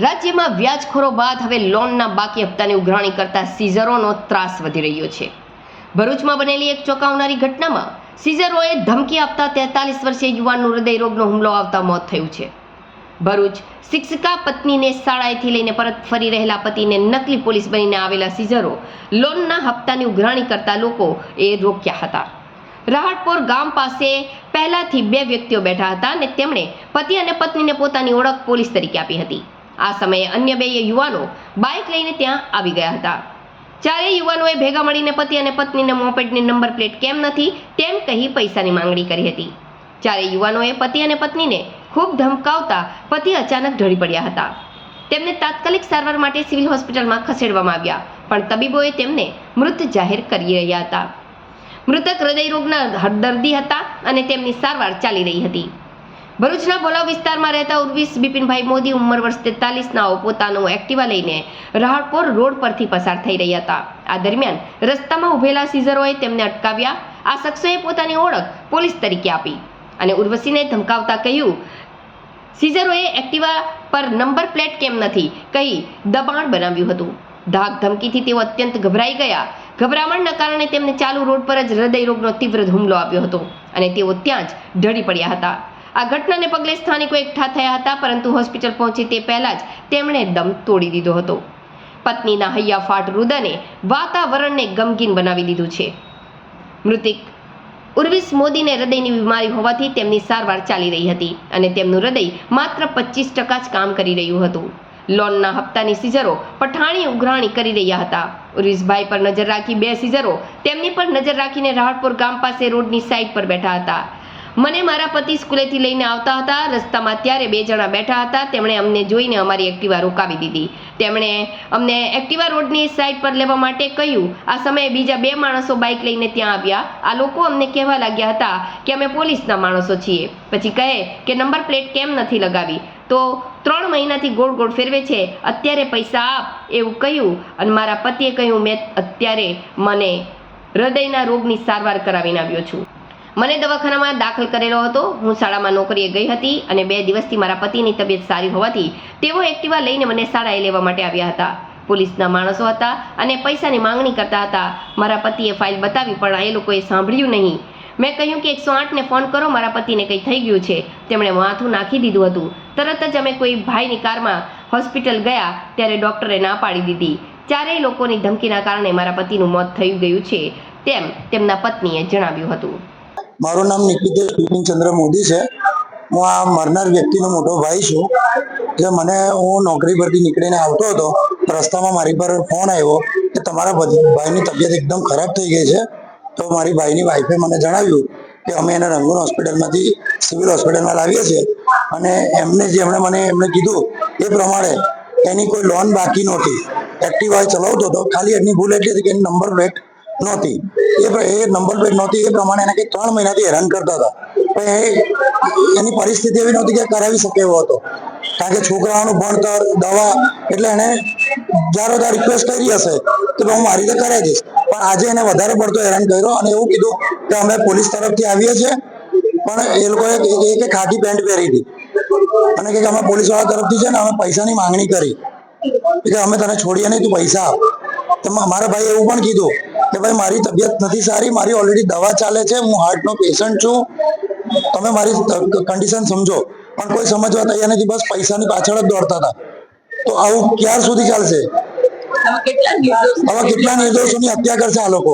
રાજ્યમાં વ્યાજખોરો બાદ હવે લોનના બાકી હપ્તાની ઉઘરાણી કરતા સીઝરોનો ત્રાસ વધી રહ્યો છે. ભરૂચમાં બનેલી એક ચોંકાવનારી ઘટનામાં સીઝરોએ ધમકી આપતા 43 વર્ષીય યુવાનનું હૃદયરોગનો હુમલો આવતા મોત થયું છે. ભરૂચ શિક્ષિકા પત્નીને શાળાએથી લઈને પરત ફરી રહેલા પતિને નકલી પોલીસ બનીને આવેલા સીઝરો લોનના હપ્તાની ઉઘરાણી કરતા લોકોએ રોક્યા હતા. રાહટપોર ગામ પાસે પહેલાથી 2 વ્યક્તિઓ બેઠા હતા અને તેમણે પતિ અને પત્નીને પોતાની ઓળખ પોલીસ તરીકે આપી હતી. આ સમયે અન્ય 2 યુવાનો બાઇક લઈને ત્યાં આવી ગયા હતા. ચારેય યુવાનોએ ભેગા મળીને પતિ અને પત્નીને મોપેડની નંબર પ્લેટ કેમ નથી તેમ કહી પૈસાની માંગણી કરી હતી. ચારેય યુવાનોએ પતિ અને પત્નીને ખૂબ ધમકાવતા પતિ અચાનક ઢળી પડ્યા હતા. તેમને તાત્કાલિક સારવાર માટે સિવિલ હોસ્પિટલમાં ખસેડવામાં આવ્યા, પણ તબીબોએ તેમને મૃત જાહેર કરી રહ્યા હતા. મૃતક હૃદયરોગના દર્દી હતા અને તેમની સારવાર ચાલી રહી હતી. ભરૂચના બોલાવ વિસ્તારમાં રહેતા ઉર્વિશ બિપિનભાઈ મોદી ઉંમર વર્ષ 43નાઓ પોતાનું એક્ટિવા લઈને રાહટપોર રોડ પરથી પસાર થઈ રહ્યા હતા. આ દરમિયાન રસ્તામાં ઉભેલા સીઝરોએ તેમને અટકાવ્યા. આ શખ્સોએ પોતાની ઓળખ પોલીસ તરીકે આપી અને ઉર્વશીને ધમકાવતા કહ્યું, સીઝરોએ એક્ટિવા પર નંબર પ્લેટ કેમ નથી કહી દબાણ બનાવ્યું હતું. ધાક ધમકીથી તેઓ અત્યંત ગભરાઈ ગયા. ગભરામણના કારણે તેમને ચાલુ રોડ પર જ હૃદયરોગનો તીવ્ર હુમલો આવ્યો હતો અને તેઓ ત્યાં જ ઢળી પડ્યા હતા. આ ઘટનાને પગલે સ્થાનિકો એકઠા થયા હતા, પરંતુ હોસ્પિટલ પહોંચે તે પહેલા જ તેમણે દમ તોડી દીધો હતો. પત્નીના હૈયાફાટ રુદને વાતાવરણને ગમગીન બનાવી દીધું છે. મૃતક ઉર્વિશ મોદીને હૃદયની બીમારી હોવાથી તેમની સારવાર ચાલી રહી હતી અને તેમનું હૃદય માત્ર 25% જ કામ કરી રહ્યું હતું. લોનના હપ્તાની સીઝરો પઠાણી ઉઘરાણી કરી રહ્યા હતા. ઉર્વિશભાઈ પર નજર રાખી 2 સીઝરો તેમની પર નજર રાખીને રાહટપુર ગામ પાસે રોડની સાઈડ પર બેઠા હતા. મને મારા પતિ સ્કૂલેથી લઈને આવતા હતા. રસ્તામાં ત્યારે 2 જણા બેઠા હતા. તેમણે અમને જોઈને અમારી એક્ટિવા રોકાવી દીધી. તેમણે અમને એક્ટિવા રોડની સાઈડ પર લેવા માટે કહ્યું. આ સમયે બીજા 2 માણસો બાઇક લઈને ત્યાં આવ્યા. આ લોકો અમને કહેવા લાગ્યા હતા કે અમે પોલીસના માણસો છીએ. પછી કહે કે નંબર પ્લેટ કેમ નથી લગાવી, તો 3 મહિનાથી ગોળ ગોળ ફેરવે છે, અત્યારે પૈસા આપ એવું કહ્યું. અને મારા પતિએ કહ્યું, મેં અત્યારે મને હૃદયના રોગની સારવાર કરાવીને આવ્યો છું. મને દવાખાનામાં દાખલ કરેલો હતો. હું શાળામાં નોકરીએ ગઈ હતી અને 2 દિવસથી મારા પતિની તબિયત સારી હોવાથી તેઓ એક્ટિવા લઈને મને શાળાએ લેવા માટે આવ્યા હતા. પોલીસના માણસો હતા અને પૈસાની માંગણી કરતા હતા. મારા પતિએ ફાઇલ બતાવી, પણ એ લોકોએ સાંભળ્યું નહીં. મેં કહ્યું કે 108ને ફોન કરો, મારા પતિને કંઈ થઈ ગયું છે. તેમણે માથું નાખી દીધું હતું. તરત જ અમે કોઈ ભાઈની કારમાં હોસ્પિટલ ગયા ત્યારે ડૉક્ટરે ના પાડી દીધી. ચારેય લોકોની ધમકીના કારણે મારા પતિનું મોત થઈ ગયું છે તેમ તેમના પત્નીએ જણાવ્યું હતું. મારું નામ નિકિતેશ બિપિનચંદ્ર મોદી છે. હું આ મરનાર વ્યક્તિનો મોટો ભાઈ છું. જે હું નોકરી પરથી નીકળીને આવતો હતો, રસ્તામાં મારી પર ફોન આવ્યો કે તમારા ભાઈની તબિયત એકદમ ખરાબ થઈ ગઈ છે. તો મારી ભાઈની વાઈફે મને જણાવ્યું કે અમે એને રંગૂન હોસ્પિટલમાંથી સિવિલ હોસ્પિટલમાં લાવીએ છીએ અને એમણે કીધું એ પ્રમાણે એની કોઈ લોન બાકી નહોતી. એક્ટિવા ચલાવતો હતો, ખાલી એની ભૂલ એટલી હતી કે એની નંબર પ્લેટ નહોતી. એ નંબર પ્લેટ નહોતી, એ પ્રમાણે એને કંઈક 3 મહિનાથી હેરાન કરતા હતા. પણ એની પરિસ્થિતિ એવી નહોતી કે કરાવી શકે એવો હતો, કારણ કે છોકરાઓનું ભણતર, દવા, એટલે એને જારોદાર રિક્વેસ્ટ કરી હશે કે હું મારી રીતે કરાવી દઈશ. પણ આજે એને વધારે પડતો હેરાન કર્યો અને એવું કીધું કે અમે પોલીસ તરફથી આવીએ છીએ. પણ એ લોકોએ ખાકી પેન્ટ પહેરી હતી અને કે અમે પોલીસ વાળા તરફથી છે ને અમે પૈસાની માંગણી કરી કે અમે તને છોડીએ નહીં, તું પૈસા આપ. તો મારા ભાઈ એવું પણ કીધું કે ભાઈ મારી તબિયત નથી સારી, મારી ઓલરેડી દવા ચાલે છે, હું હાર્ટનો પેશન્ટ છું, તમે મારી કન્ડિશન સમજો. પણ કોઈ સમજવા તૈયાર નથી, બસ પૈસાની પાછળ જ દોડતા હતા. તો આવું ક્યાર સુધી ચાલશે? આવા કેટલા નિર્દોષોની હત્યા કરશે આ લોકો?